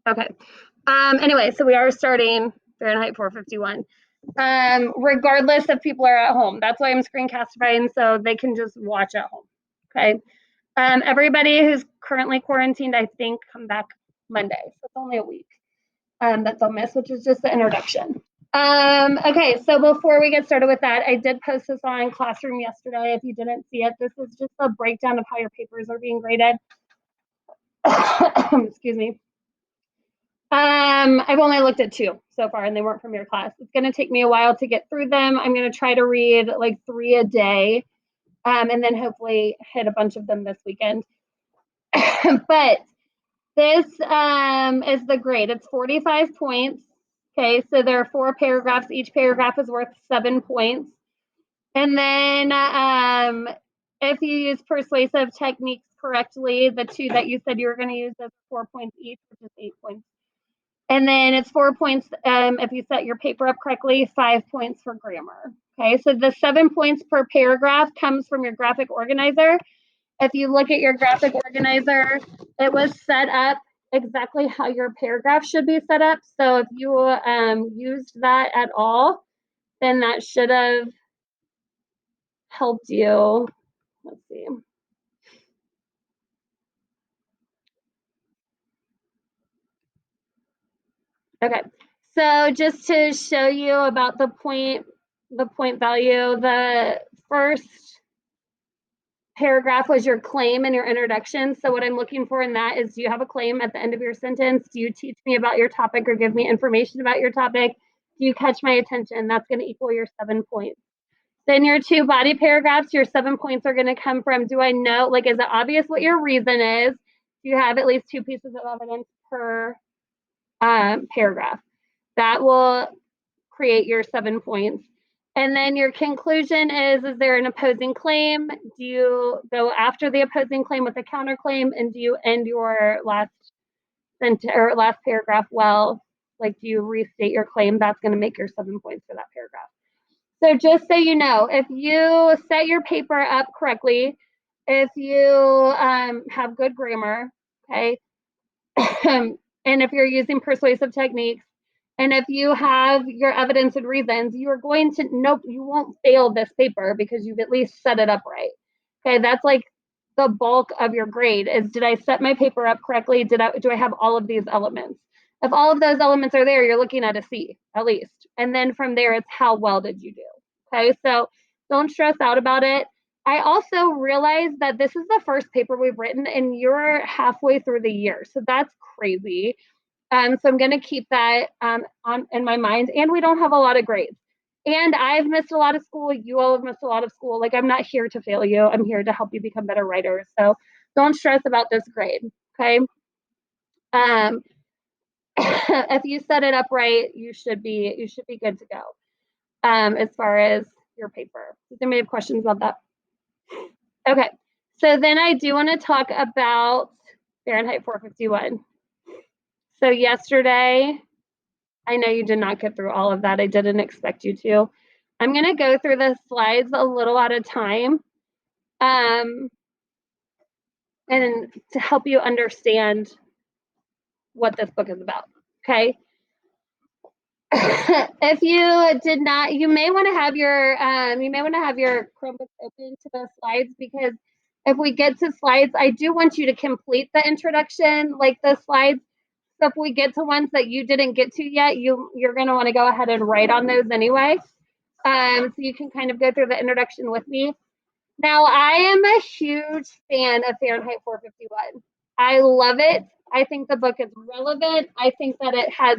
Okay. Anyway, so we are starting Fahrenheit 451. Regardless if people are at home. That's why I'm screencastifying so they can just watch at home. Okay. Everybody who's currently quarantined, I think, come back Monday. So it's only a week that they'll miss, which is just the introduction. Okay, so before we get started with that, I did post this on Classroom yesterday. If you didn't see it, this is just a breakdown of how your papers are being graded. Excuse me. I've only looked at 2 so far, and they weren't from your class. It's going to take me a while to get through them. I'm going to try to read like 3 a day, and then hopefully hit a bunch of them this weekend. But this is the grade. It's 45 points. Okay, so there are 4 paragraphs. Each paragraph is worth 7 points. And then if you use persuasive techniques correctly, the 2 that you said you were going to use, that's 4 points each, which is 8 points. And then it's 4 points if you set your paper up correctly, 5 points for grammar. Okay, so the 7 points per paragraph comes from your graphic organizer. If you look at your graphic organizer, it was set up exactly how your paragraph should be set up. So if you used that at all, then that should have helped you. Let's see. Okay, so just to show you about the point value, the first paragraph was your claim and your introduction. So what I'm looking for in that is, do you have a claim at the end of your sentence? Do you teach me about your topic or give me information about your topic? Do you catch my attention? That's going to equal your 7 points. Then your 2 body paragraphs, your 7 points are going to come from, do I know, like, is it obvious what your reason is? Do you have at least 2 pieces of evidence per paragraph? That will create your 7 points. And then your conclusion is there an opposing claim? Do you go after the opposing claim with a counterclaim? And do you end your last sentence or last paragraph well? Like, do you restate your claim? That's going to make your 7 points for that paragraph. So just so you know, if you set your paper up correctly, if you have good grammar, okay, and if you're using persuasive techniques, and if you have your evidence and reasons, you are going to, nope, you won't fail this paper because you've at least set it up right. Okay, that's like the bulk of your grade is, did I set my paper up correctly? Do I have all of these elements? If all of those elements are there, you're looking at a C at least. And then from there, it's how well did you do? Okay, so don't stress out about it. I also realized that this is the first paper we've written and you're halfway through the year. So that's crazy. So I'm going to keep that in my mind. And we don't have a lot of grades. And I've missed a lot of school. You all have missed a lot of school. Like, I'm not here to fail you. I'm here to help you become better writers. So don't stress about this grade. Okay. If you set it up right, you should be good to go. As far as your paper. Does anybody have questions about that? Okay. So then I do want to talk about Fahrenheit 451. So yesterday, I know you did not get through all of that. I didn't expect you to. I'm going to go through the slides a little at a time and to help you understand what this book is about. Okay. If you did not, you may want to have your Chromebook open to the slides, because if we get to slides, I do want you to complete the introduction, like the slides. So if we get to ones that you didn't get to yet, you're going to want to go ahead and write on those anyway. So you can kind of go through the introduction with me. Now, I am a huge fan of Fahrenheit 451. I love it. I think the book is relevant. I think that it has,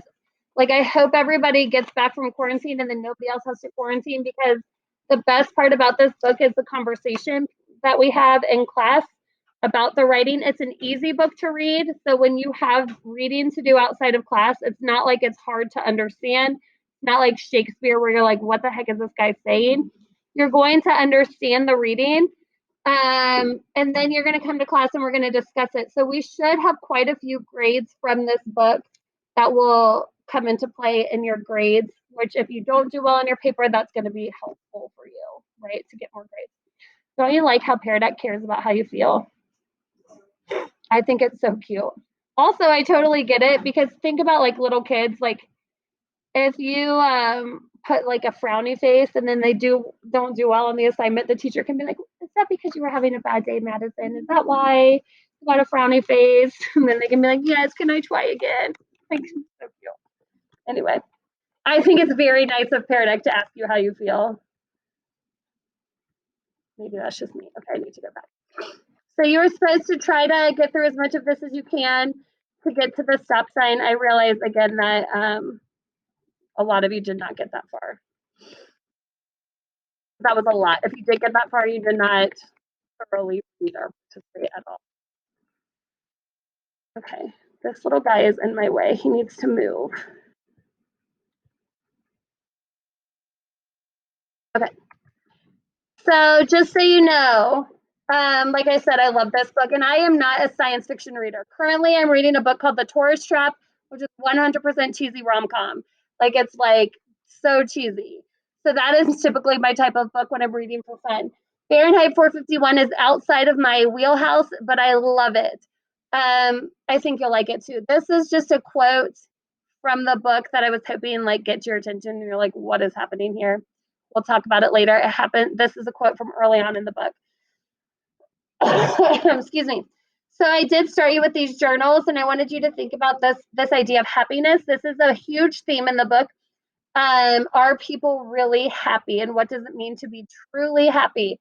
like, I hope everybody gets back from quarantine and then nobody else has to quarantine, because the best part about this book is the conversation that we have in class about the writing. It's an easy book to read. So when you have reading to do outside of class, it's not like it's hard to understand. Not like Shakespeare where you're like, what the heck is this guy saying? You're going to understand the reading. And then you're going to come to class and we're going to discuss it. So we should have quite a few grades from this book that will come into play in your grades, which if you don't do well on your paper, that's going to be helpful for you, right, to get more grades. Don't you like how Pear Deck cares about how you feel? I think it's so cute. Also, I totally get it because think about like little kids, like if you put like a frowny face and then they don't do well on the assignment, the teacher can be like, "Is that because you were having a bad day, Madison? Is that why you got a frowny face?" And then they can be like, "Yes, can I try again?" Like so cute. Anyway, I think it's very nice of Paradise to ask you how you feel. Maybe that's just me. Okay, I need to go back. So you were supposed to try to get through as much of this as you can to get to the stop sign. I realize again that a lot of you did not get that far. That was a lot. If you did get that far, you did not thoroughly read or participate at all. Okay, this little guy is in my way. He needs to move. Okay, so just so you know, like I said, I love this book, and I am not a science fiction reader. Currently, I'm reading a book called The Tourist Trap, which is 100% cheesy rom com. Like it's like so cheesy. So that is typically my type of book when I'm reading for fun. Fahrenheit 451 is outside of my wheelhouse, but I love it. I think you'll like it too. This is just a quote from the book that I was hoping like get your attention. And you're like, what is happening here? We'll talk about it later. It happened. This is a quote from early on in the book. Excuse me. So I did start you with these journals, and I wanted you to think about this idea of happiness. This is a huge theme in the book. Are people really happy, and what does it mean to be truly happy?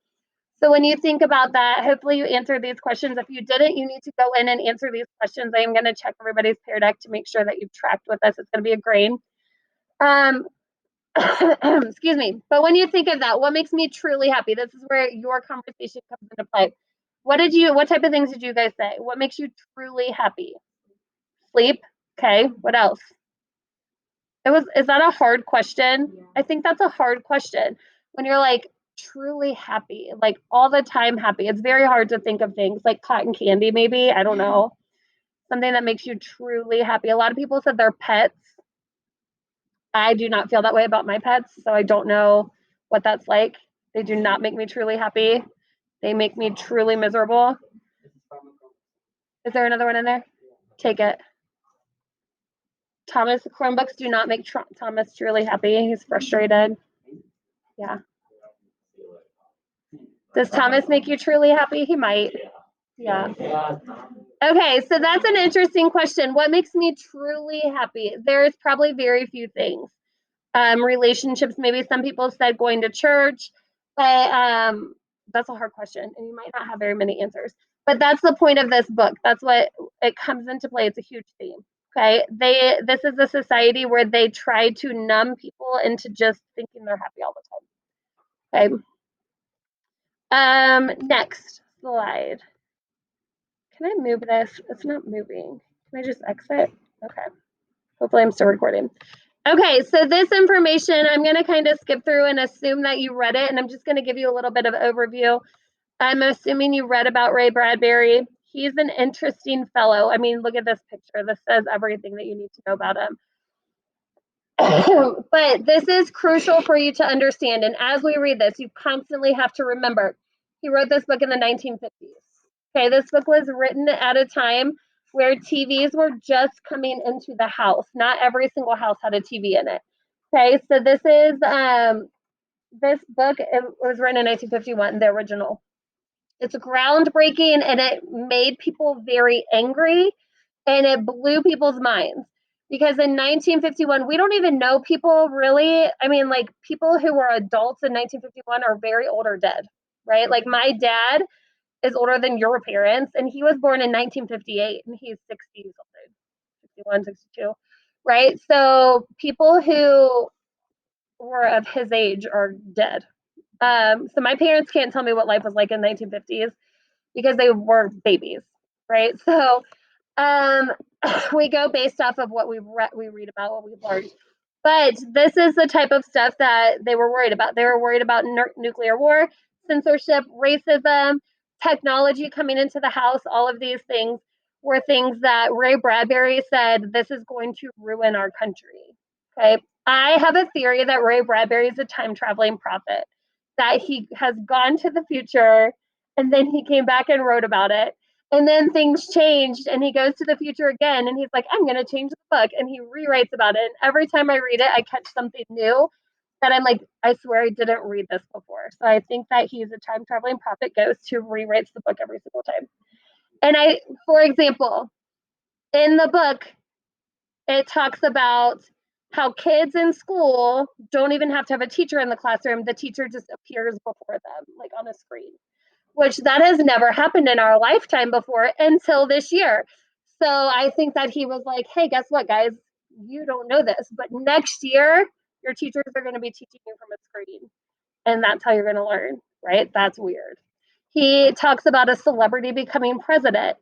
So when you think about that, hopefully you answered these questions. If you didn't, you need to go in and answer these questions. I am going to check everybody's Pear Deck to make sure that you've tracked with us. It's going to be a grain. Um, excuse me. But when you think of that, what makes me truly happy? This is where your conversation comes into play. What type of things did you guys say? What makes you truly happy? Sleep. Okay. What else? Is that a hard question? Yeah. I think that's a hard question. When you're like truly happy, like all the time happy, it's very hard to think of things like cotton candy, maybe. I don't know. Something that makes you truly happy. A lot of people said their pets. I do not feel that way about my pets, so I don't know what that's like. They do not make me truly happy. They make me truly miserable. Is there another one in there? Take it. Thomas, Chromebooks do not make Thomas truly happy. He's frustrated. Yeah. Does Thomas make you truly happy? He might. Yeah. Okay, so that's an interesting question. What makes me truly happy? There's probably very few things. Relationships, maybe some people said going to church, but that's a hard question, and you might not have very many answers. But that's the point of this book. That's what it comes into play. It's a huge theme. Okay, this is a society where they try to numb people into just thinking they're happy all the time. Okay. Next slide. Can I move this? It's not moving. Can I just exit? Okay. Hopefully I'm still recording. Okay, so this information I'm going to kind of skip through and assume that you read it, and I'm just going to give you a little bit of overview. I'm assuming you read about Ray Bradbury. He's an interesting fellow. I mean, look at this picture. This says everything that you need to know about him. But this is crucial for you to understand. And as we read this, you constantly have to remember he wrote this book in the 1950s. Okay, this book was written at a time where TVs were just coming into the house. Not every single house had a TV in it. Okay, so this book, it was written in 1951, the original. It's groundbreaking, and it made people very angry, and it blew people's minds. Because in 1951, we don't even know people really. I mean, like people who were adults in 1951 are very old or dead, right? Like my dad is older than your parents, and he was born in 1958, and he's 60 something, 61, 62, right? So people who were of his age are dead. So my parents can't tell me what life was like in the 1950s because they were babies, right? So we go based off of what we read about, what we've learned. But this is the type of stuff that they were worried about. They were worried about nuclear war, censorship, racism, technology coming into the house. All of these things were things that Ray Bradbury said, this is going to ruin our country. Okay. I have a theory that Ray Bradbury is a time traveling prophet, that he has gone to the future and then he came back and wrote about it. And then things changed and he goes to the future again and he's like, I'm going to change the book. And he rewrites about it. And every time I read it, I catch something new that I'm like, I swear I didn't read this before. So I think that he's a time traveling prophet ghost who rewrites the book every single time. And for example, in the book, it talks about how kids in school don't even have to have a teacher in the classroom. The teacher just appears before them, like on a screen, which that has never happened in our lifetime before until this year. So I think that he was like, hey, guess what, guys? You don't know this, but next year, your teachers are going to be teaching you from a screen. And that's how you're going to learn, right? That's weird. He talks about a celebrity becoming president.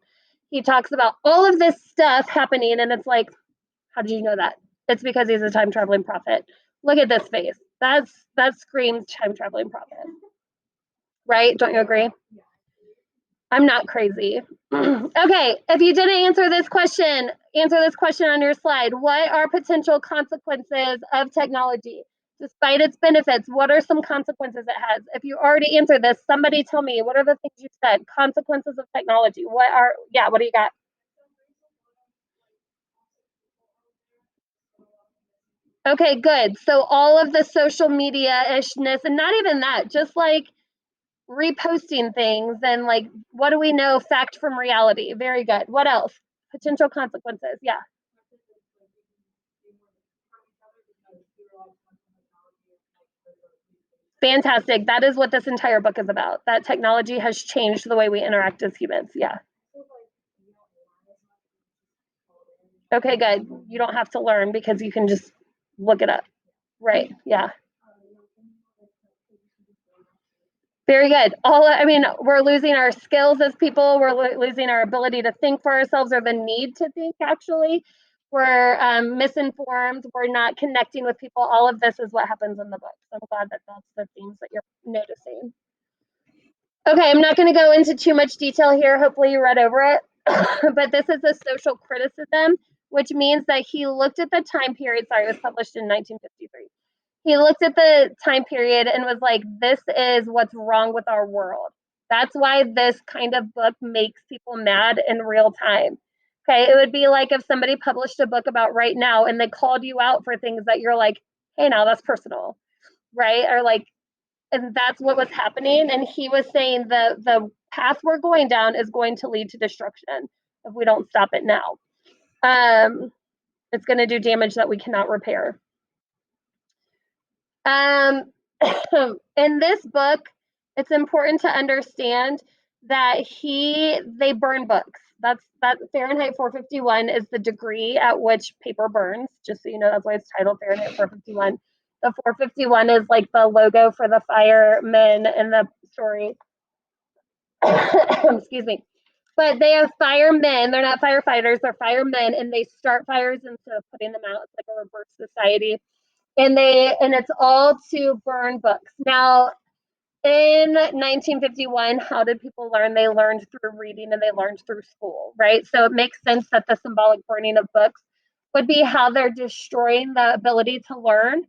He talks about all of this stuff happening, and it's like, how did you know that? It's because he's a time traveling prophet. Look at this face. That screams time traveling prophet, right? Don't you agree? I'm not crazy. Okay, if you didn't answer this question on your slide. What are potential consequences of technology? Despite its benefits, what are some consequences it has? If you already answered this, somebody tell me, what are the things you said? Consequences of technology. What do you got? Okay, good. So all of the social media ishness, and not even that, just like reposting things and like, what do we know? Fact from reality. Very good. What else? Potential consequences. Yeah. Fantastic. That is what this entire book is about. That technology has changed the way we interact as humans. Yeah. Okay, good. You don't have to learn because you can just look it up. Right. Yeah. Very good. I mean, we're losing our skills as people. We're losing our ability to think for ourselves or the need to think, actually. We're misinformed. We're not connecting with people. All of this is what happens in the book. So I'm glad that that's the themes that you're noticing. Okay, I'm not going to go into too much detail here. Hopefully you read over it. But this is a social criticism, which means that he looked at the time period. Sorry, it was published in 1953. He looked at the time period and was like, this is what's wrong with our world. That's why this kind of book makes people mad in real time. Okay, it would be like if somebody published a book about right now and they called you out for things that you're like, hey, now that's personal, right? Or like, and that's what was happening. And he was saying the path we're going down is going to lead to destruction if we don't stop it now. It's going to do damage that we cannot repair. Um, in this book, it's important to understand that they burn books. That Fahrenheit 451 is the degree at which paper burns. Just so you know, that's why it's titled Fahrenheit 451. The 451 is like the logo for the firemen in the story. Excuse me. But they have firemen. They're not firefighters. They're firemen, and they start fires instead of putting them out. It's like a reverse society, and it's all to burn books. Now, in 1951, how did people learn? They learned through reading and they learned through school, right? So it makes sense that the symbolic burning of books would be how they're destroying the ability to learn.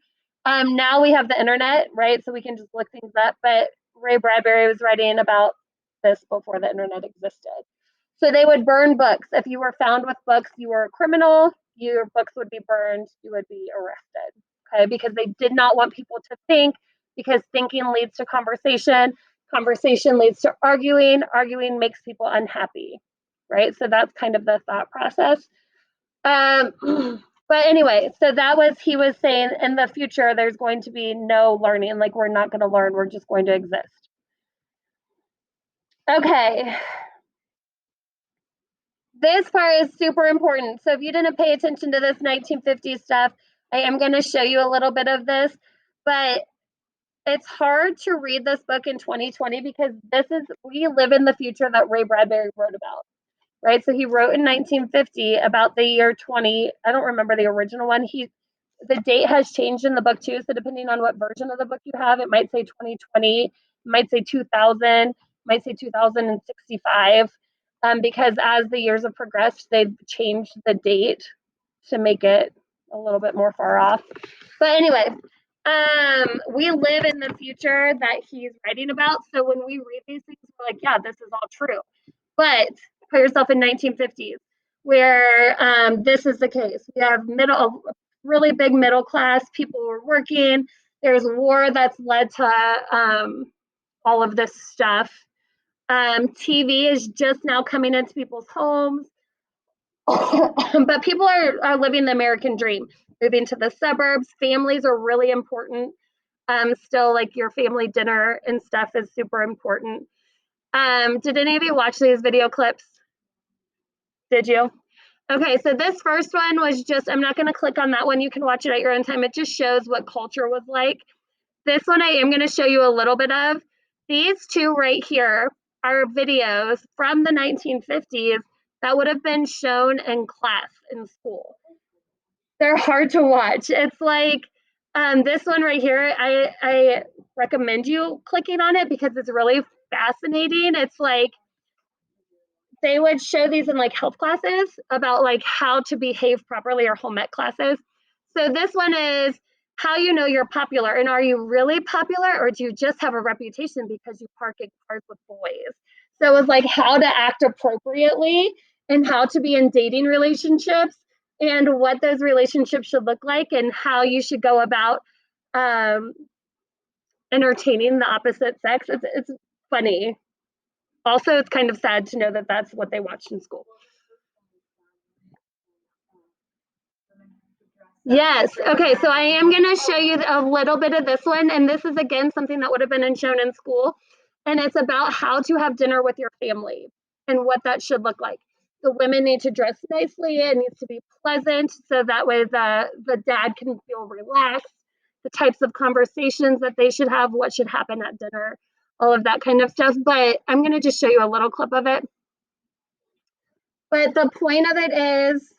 Now we have the internet, right? So we can just look things up. But Ray Bradbury was writing about this before the internet existed. So they would burn books. If you were found with books, you were a criminal. Your books would be burned. You would be arrested. Okay, because they did not want people to think, because thinking leads to conversation. Conversation leads to arguing. Arguing makes people unhappy, right? So that's kind of the thought process. Um, but anyway, so he was saying in the future, there's going to be no learning. Like, we're not going to learn. We're just going to exist. Okay. This part is super important. So if you didn't pay attention to this 1950s stuff, I am going to show you a little bit of this, but it's hard to read this book in 2020 because we live in the future that Ray Bradbury wrote about, right? So he wrote in 1950 about the year 20. I don't remember the original one. The date has changed in the book too. So depending on what version of the book you have, it might say 2020, it might say 2000, it might say 2065. Because as the years have progressed, they've changed the date to make it a little bit more far off. But anyway, we live in the future that he's writing about. So when we read these things, we're like, yeah, this is all true. But put yourself in 1950s, where this is the case. We have really big middle class, people were working. There's war that's led to all of this stuff. TV is just now coming into people's homes. But people are living the American dream, moving to the suburbs. Families are really important. Still, like your family dinner and stuff is super important. Did any of you watch these video clips? Did you? Okay, so this first one was just, I'm not going to click on that one. You can watch it at your own time. It just shows what culture was like. This one I am going to show you a little bit of. These two right here are videos from the 1950s that would have been shown in class in school. They're hard to watch. It's like this one right here, I recommend you clicking on it because it's really fascinating. It's like they would show these in like health classes about like how to behave properly, or home ec classes. So this one is how you know you're popular, and are you really popular, or do you just have a reputation because you park in cars with boys? So it was like how to act appropriately and how to be in dating relationships and what those relationships should look like and how you should go about entertaining the opposite sex. It's funny. Also, it's kind of sad to know that that's what they watched in school. Yes. Okay. So I am going to show you a little bit of this one. And this is, again, something that would have been shown in school. And it's about how to have dinner with your family and what that should look like. The women need to dress nicely. It needs to be pleasant. So that way the dad can feel relaxed. The types of conversations that they should have, what should happen at dinner, all of that kind of stuff. But I'm going to just show you a little clip of it. But the point of it is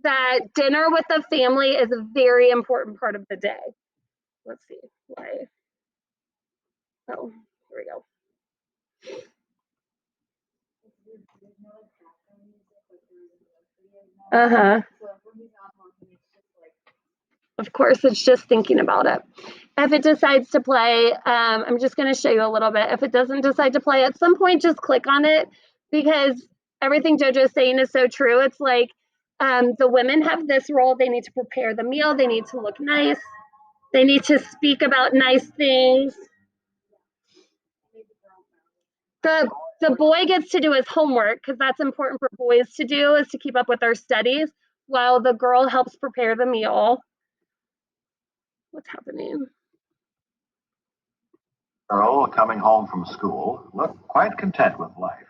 that dinner with the family is a very important part of the day. Let's see why. Oh, here we go. Uh-huh. Of course, it's just thinking about it. If it decides to play, I'm just going to show you a little bit. If it doesn't decide to play, at some point, just click on it, because everything JoJo's saying is so true. It's like the women have this role. They need to prepare the meal. They need to look nice. They need to speak about nice things. The boy gets to do his homework, because that's important for boys to do, is to keep up with their studies, while the girl helps prepare the meal. What's happening? Girl coming home from school look quite content with life.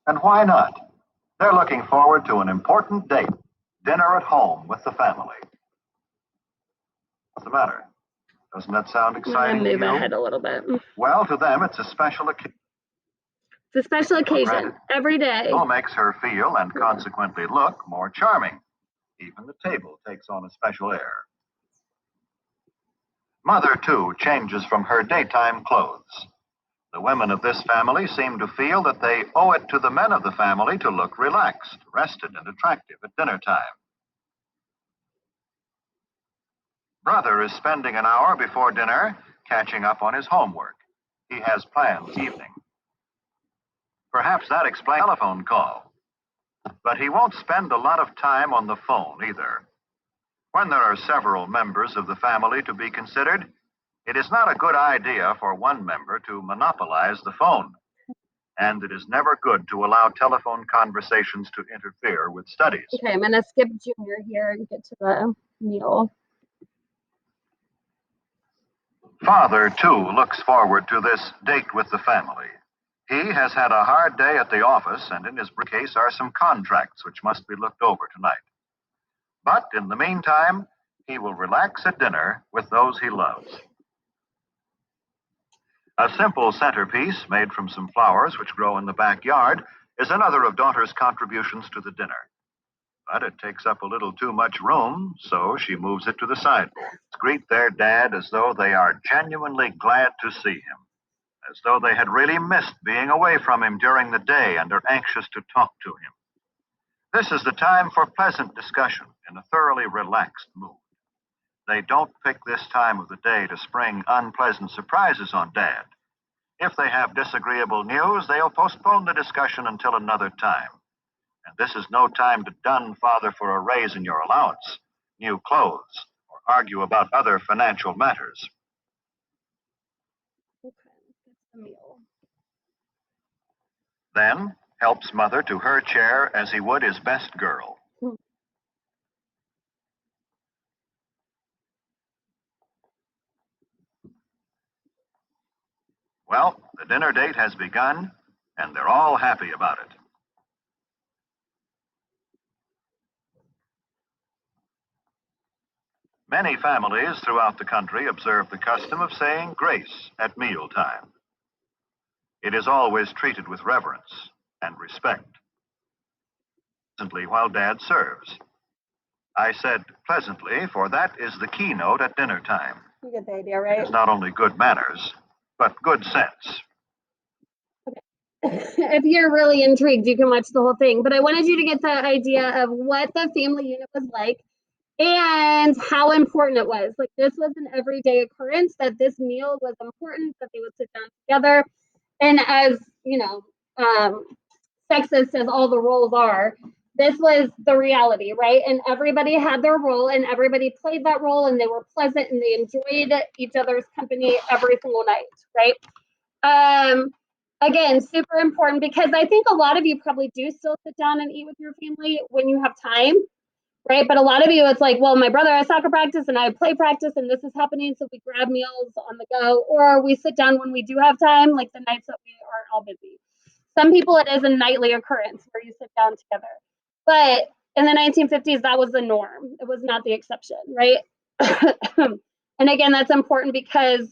And why not? They're looking forward to an important date, dinner at home with the family. What's the matter? Doesn't that sound exciting to you? Move ahead a little bit. Well, to them, it's a special occasion. It's a special occasion every day. It makes her feel and consequently look more charming. Even the table takes on a special air. Mother, too, changes from her daytime clothes. The women of this family seem to feel that they owe it to the men of the family to look relaxed, rested, and attractive at dinner time. Brother is spending an hour before dinner catching up on his homework. He has plans this evening. Perhaps that explains the telephone call. But he won't spend a lot of time on the phone either. When there are several members of the family to be considered, it is not a good idea for one member to monopolize the phone. And it is never good to allow telephone conversations to interfere with studies. Okay, I'm going to skip Junior here and get to the meal. Father, too, looks forward to this date with the family. He has had a hard day at the office, and in his briefcase are some contracts which must be looked over tonight. But in the meantime, he will relax at dinner with those he loves. A simple centerpiece made from some flowers which grow in the backyard is another of daughter's contributions to the dinner. But it takes up a little too much room, so she moves it to the sideboard. Greet their dad as though they are genuinely glad to see him, as though they had really missed being away from him during the day and are anxious to talk to him. This is the time for pleasant discussion in a thoroughly relaxed mood. They don't pick this time of the day to spring unpleasant surprises on Dad. If they have disagreeable news, they'll postpone the discussion until another time. And this is no time to dun father for a raise in your allowance, new clothes, or argue about other financial matters. Okay, that's the meal. Then helps mother to her chair as he would his best girl. Well, the dinner date has begun, and they're all happy about it. Many families throughout the country observe the custom of saying grace at mealtime. It is always treated with reverence and respect. Pleasantly while Dad serves. I said pleasantly, for that is the keynote at dinner time. You get the idea, right? It's not only good manners, but good sense. If you're really intrigued, you can watch the whole thing. But I wanted you to get the idea of what the family unit was like and how important it was. Like, this was an everyday occurrence, that this meal was important, that they would sit down together. And as you know, sexist as all the roles are, this was the reality, right? And everybody had their role, and everybody played that role, and they were pleasant, and they enjoyed each other's company every single night, right? Again, super important, because I think a lot of you probably do still sit down and eat with your family when you have time, right? But a lot of you, it's like, well, my brother has soccer practice and I have play practice and this is happening, so we grab meals on the go, or we sit down when we do have time, like the nights that we aren't all busy. Some people, it is a nightly occurrence where you sit down together. But in the 1950s, that was the norm. It was not the exception, right? And again, that's important because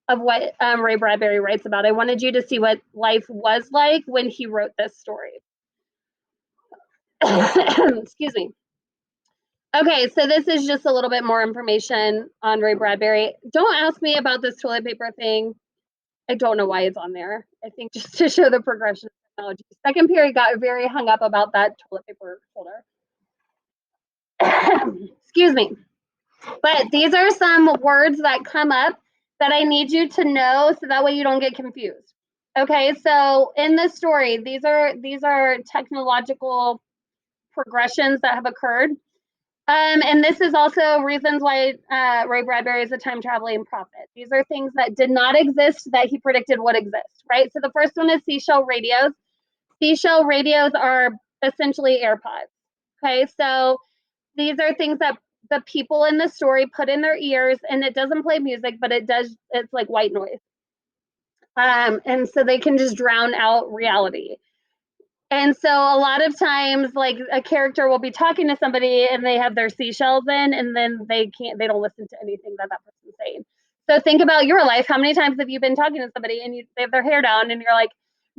of what Ray Bradbury writes about. I wanted you to see what life was like when he wrote this story. Excuse me. Okay, so this is just a little bit more information on Ray Bradbury. Don't ask me about this toilet paper thing. I don't know why it's on there. I think just to show the progression of technology. Second period got very hung up about that toilet paper holder. Excuse me. But these are some words that come up that I need you to know, so that way you don't get confused. Okay, so in this story, these are technological progressions that have occurred. And this is also reasons why Ray Bradbury is a time traveling prophet. These are things that did not exist that he predicted would exist, right? So the first one is seashell radios. Seashell radios are essentially AirPods. Okay, so these are things that the people in the story put in their ears, and it doesn't play music, but it's like white noise. And so they can just drown out reality. And so a lot of times, like, a character will be talking to somebody and they have their seashells in, and then they don't listen to anything that person's saying. So think about your life. How many times have you been talking to somebody and they have their hair down and you're like,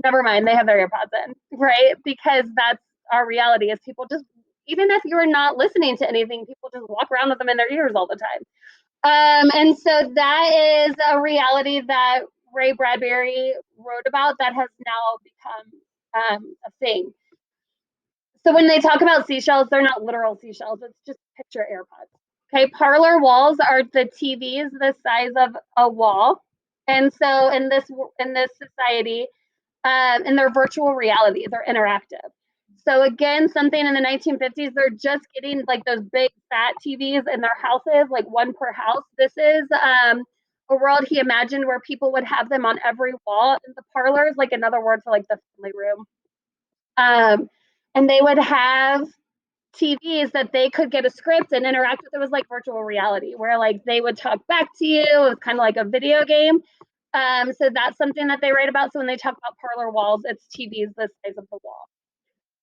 never mind, they have their AirPods in, right? Because that's our reality, is people just, even if you're not listening to anything, people just walk around with them in their ears all the time. And so that is a reality that Ray Bradbury wrote about that has now become a thing. So when they talk about seashells, they're not literal seashells. It's just picture AirPods. Okay, parlor walls are the TVs the size of a wall, and so in this society, in their virtual reality, they're interactive. So again, something in the 1950s, they're just getting like those big fat TVs in their houses, like one per house. This is a world he imagined where people would have them on every wall in the parlors, like another word for like the family room. And they would have TVs that they could get a script and interact with. It was like virtual reality, where like they would talk back to you. It was kind of like a video game. So that's something that they write about. So when they talk about parlor walls, it's TVs the size of the wall.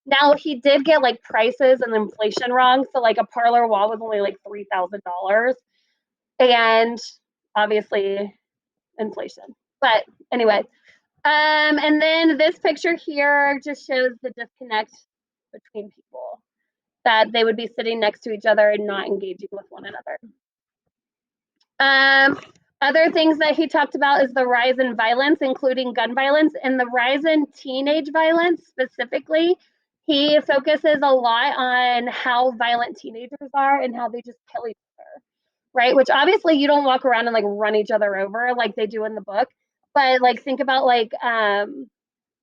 Now, he did get like prices and inflation wrong. So like a parlor wall was only like $3,000, and obviously inflation. But anyway, and then this picture here just shows the disconnect between people, that they would be sitting next to each other and not engaging with one another. Other things that he talked about is the rise in violence, including gun violence, and the rise in teenage violence specifically. He focuses a lot on how violent teenagers are and how they just kill each other, right? Which obviously you don't walk around and like run each other over like they do in the book, but like think about like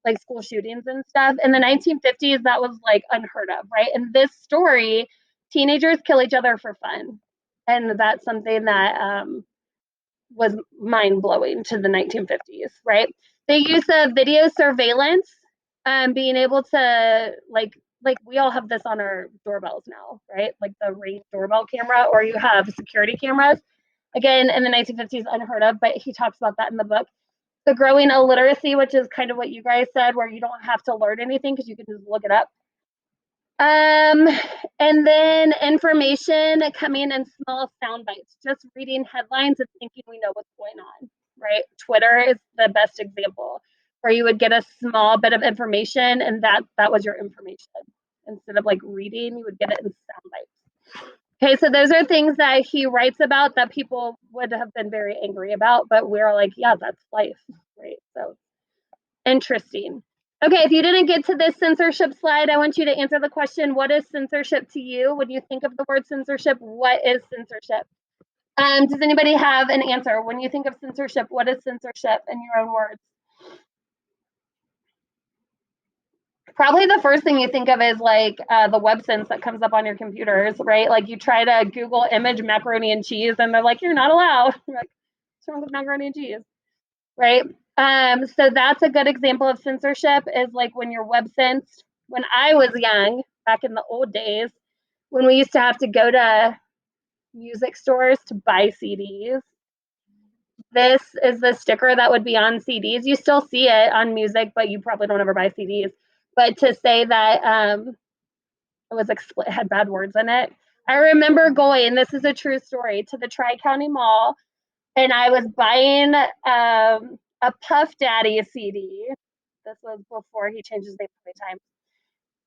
like school shootings and stuff. In the 1950s, that was like unheard of, right? In this story, teenagers kill each other for fun. And that's something that was mind blowing to the 1950s, right? The use of video surveillance, being able to like we all have this on our doorbells now, right? Like the Ring doorbell camera, or you have security cameras. Again, in the 1950s, unheard of, but he talks about that in the book. The growing illiteracy, which is kind of what you guys said, where you don't have to learn anything because you can just look it up. And then information coming in small sound bites, just reading headlines and thinking we know what's going on, right? Twitter is the best example, where you would get a small bit of information and that was your information. Instead of like reading, you would get it in sound bites. Okay, so those are things that he writes about that people would have been very angry about, but we're like, yeah, that's life, right? So interesting. Okay, if you didn't get to this censorship slide, I want you to answer the question, what is censorship to you? When you think of the word censorship, what is censorship? Does anybody have an answer? When you think of censorship, what is censorship in your own words? Probably the first thing you think of is like the WebSense that comes up on your computers, right? Like you try to Google image macaroni and cheese and they're like, you're not allowed. You're like, what's wrong with macaroni and cheese? Right? So that's a good example of censorship, is like when you're WebSense. When I was young, back in the old days, when we used to have to go to music stores to buy CDs, this is the sticker that would be on CDs. You still see it on music, but you probably don't ever buy CDs. But to say that it was had bad words in it. I remember going, this is a true story, to the Tri-County Mall, and I was buying a Puff Daddy CD. This was before he changed his name so many times.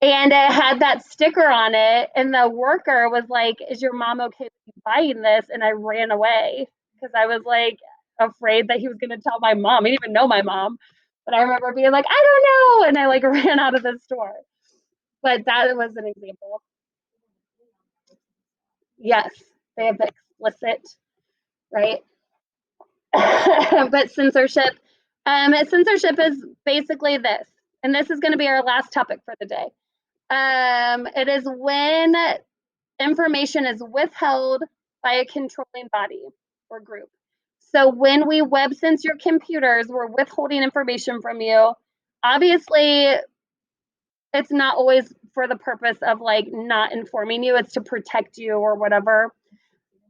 And it had that sticker on it, and the worker was like, "Is your mom okay with you buying this?" And I ran away because I was like afraid that he was going to tell my mom. He didn't even know my mom, but I remember being like, "I don't know," and I like ran out of the store. But that was an example. Yes, they have the explicit, right? But censorship is basically this, and this is going to be our last topic for the day. It is when information is withheld by a controlling body or group. So when we web censor your computers, we're withholding information from you. Obviously, it's not always for the purpose of like not informing you, it's to protect you or whatever.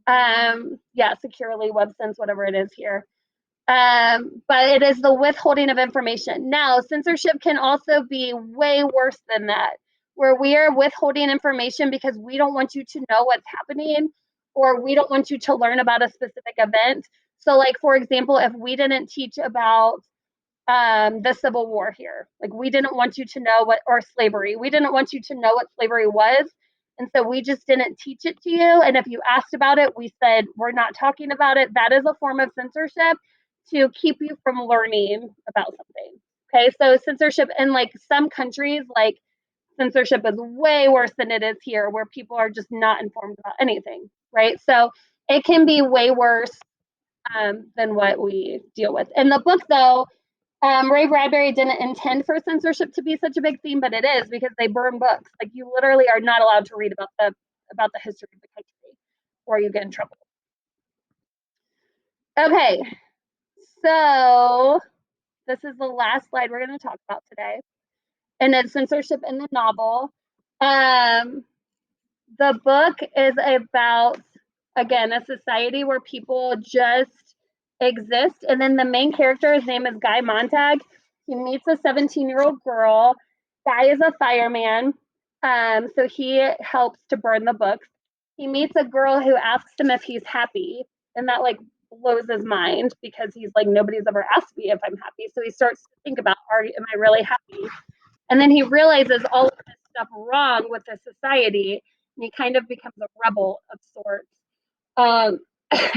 Yeah, securely web censor, whatever it is here. But it is the withholding of information. Now, censorship can also be way worse than that, where we are withholding information because we don't want you to know what's happening, or we don't want you to learn about a specific event. So, like, for example, if we didn't teach about the Civil War here, like, we didn't want you to know what, or slavery, we didn't want you to know what slavery was. And so we just didn't teach it to you. And if you asked about it, we said, we're not talking about it. That is a form of censorship to keep you from learning about something. Okay, so censorship in like some countries, like censorship is way worse than it is here, where people are just not informed about anything, right? So it can be way worse than what we deal with. In the book, though, Ray Bradbury didn't intend for censorship to be such a big theme, but it is, because they burn books. Like, you literally are not allowed to read about the history of the country, or you get in trouble. Okay, so this is the last slide we're going to talk about today, and it's censorship in the novel. The book is about, again, a society where people just exist, and then the main character, his name is Guy Montag. He meets a 17-year-old girl. Guy is a fireman, so he helps to burn the books. He meets a girl who asks him if he's happy, and that like blows his mind, because he's like, nobody's ever asked me if I'm happy. So he starts to think about, am I really happy? And then he realizes all of this stuff wrong with the society, and he kind of becomes a rebel of sorts,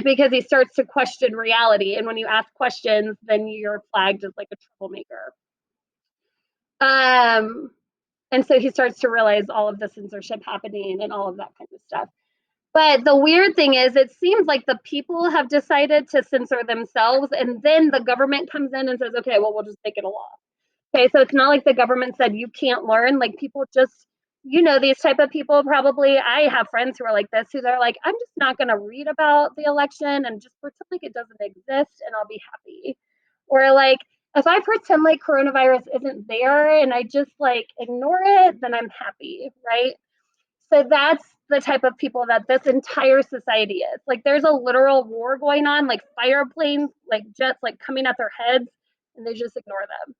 because he starts to question reality. And when you ask questions, then you're flagged as like a troublemaker. And so he starts to realize all of the censorship happening and all of that kind of stuff. But the weird thing is, it seems like the people have decided to censor themselves, and then the government comes in and says, okay, well, we'll just make it a law. Okay, so it's not like the government said you can't learn. Like people just, these type of people probably. I have friends who are like this, who they're like, I'm just not going to read about the election and just pretend like it doesn't exist, and I'll be happy. Or like, if I pretend like coronavirus isn't there and I just like ignore it, then I'm happy, right? So that's the type of people that this entire society is. Like there's a literal war going on, like fire planes, like jets, like coming at their heads, and they just ignore them.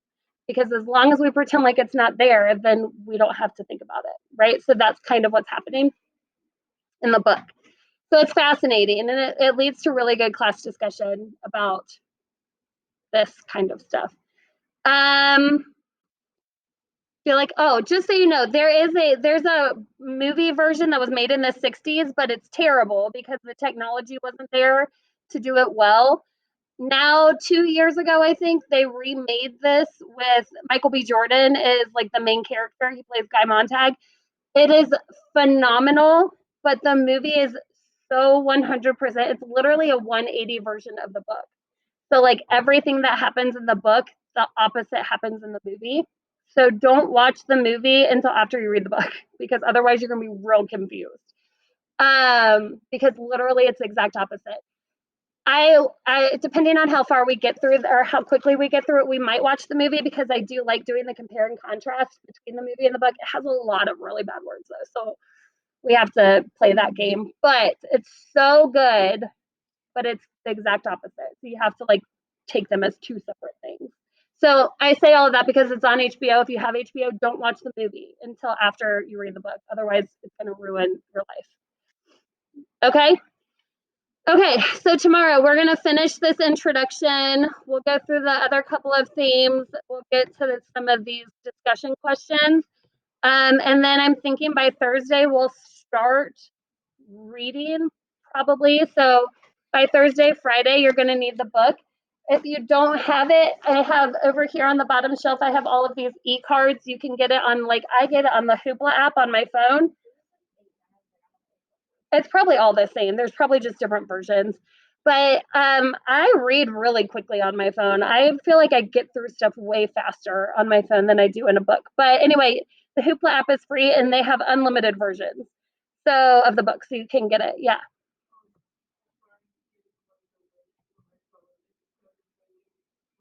Because as long as we pretend like it's not there, then we don't have to think about it, right? So that's kind of what's happening in the book. So it's fascinating, and it leads to really good class discussion about this kind of stuff. Feel like, oh, just so you know, there's a movie version that was made in the 60s, but it's terrible because the technology wasn't there to do it well. Now, 2 years ago, I think they remade this with Michael B. Jordan is like the main character. He plays Guy Montag. It is phenomenal, but the movie is so 100%. It's literally a 180 version of the book. So like everything that happens in the book, the opposite happens in the movie. So don't watch the movie until after you read the book because otherwise you're gonna be real confused. Because literally it's the exact opposite. I depending on how far we get through or how quickly we get through it, we might watch the movie because I do like doing the compare and contrast between the movie and the book. It has a lot of really bad words though, so we have to play that game. But it's so good, but it's the exact opposite. So you have to like take them as two separate things. So I say all of that because it's on HBO. If you have HBO, don't watch the movie until after you read the book. Otherwise, it's going to ruin your life. Okay? Okay, so tomorrow we're going to finish this introduction. We'll go through the other couple of themes. We'll get to some of these discussion questions. And then I'm thinking by Thursday we'll start reading probably. So by Thursday, Friday, you're going to need the book. If you don't have it, I have over here on the bottom shelf, I have all of these e-cards. You can get it on, like, I get it on the Hoopla app on my phone. It's probably all the same. There's probably just different versions. But I read really quickly on my phone. I feel like I get through stuff way faster on my phone than I do in a book. But anyway, the Hoopla app is free and they have unlimited versions of the book, so you can get it. Yeah.